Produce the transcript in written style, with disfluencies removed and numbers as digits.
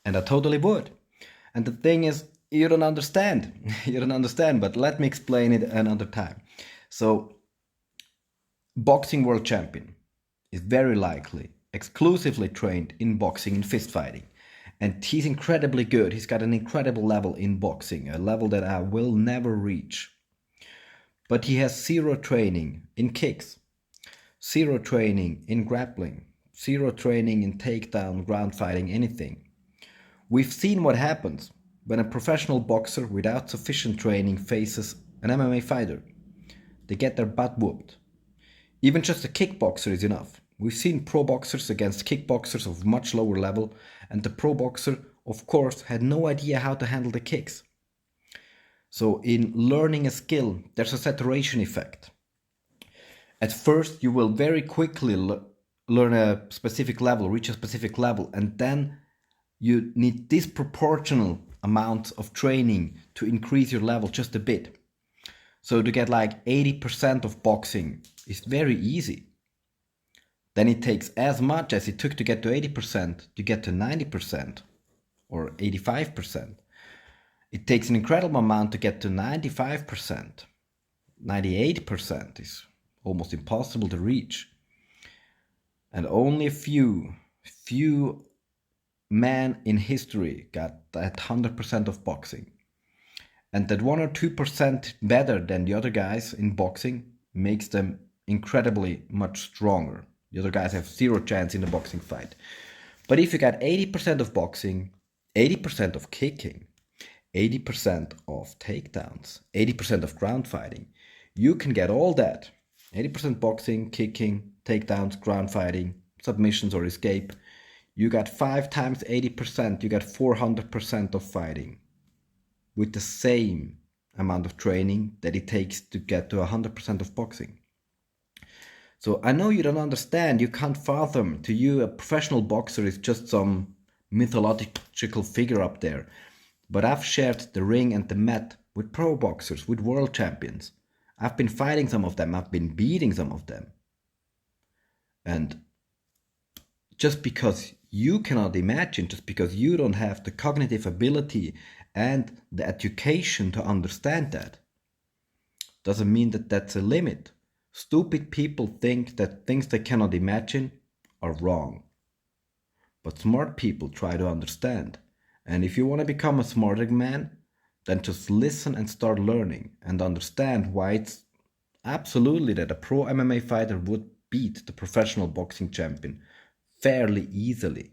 And I totally would. And the thing is, you don't understand. You don't understand, but let me explain it another time. So, boxing world champion is very likely exclusively trained in boxing and fist fighting. And he's incredibly good. He's got an incredible level in boxing, a level that I will never reach. But he has zero training in kicks, zero training in grappling, zero training in takedown, ground fighting, anything. We've seen what happens when a professional boxer without sufficient training faces an MMA fighter. They get their butt whooped. Even just a kickboxer is enough. We've seen pro boxers against kickboxers of much lower level, and the pro boxer, of course, had no idea how to handle the kicks. So, in learning a skill, there's a saturation effect. At first, you will very quickly learn a specific level, reach a specific level, and then you need disproportional amounts of training to increase your level just a bit. So to get like 80% of boxing is very easy. Then it takes as much as it took to get to 80% to get to 90% or 85%. It takes an incredible amount to get to 95%. 98% is almost impossible to reach. And only a few men in history got that 100% of boxing. And that 1 or 2% better than the other guys in boxing makes them incredibly much stronger. The other guys have zero chance in the boxing fight. But if you got 80% of boxing, 80% of kicking, 80% of takedowns, 80% of ground fighting, you can get all that. 80% boxing, kicking, takedowns, ground fighting, submissions or escape. You got 5 times 80%, you got 400% of fighting with the same amount of training that it takes to get to 100% of boxing. So I know you don't understand, you can't fathom. To you, a professional boxer is just some mythological figure up there. But I've shared the ring and the mat with pro boxers, with world champions. I've been fighting some of them, I've been beating some of them. And just because you cannot imagine, just because you don't have the cognitive ability and the education to understand that, doesn't mean that that's a limit. Stupid people think that things they cannot imagine are wrong. But smart people try to understand. And if you want to become a smarter man, then just listen and start learning and understand why it's absolutely that a pro MMA fighter would beat the professional boxing champion fairly easily.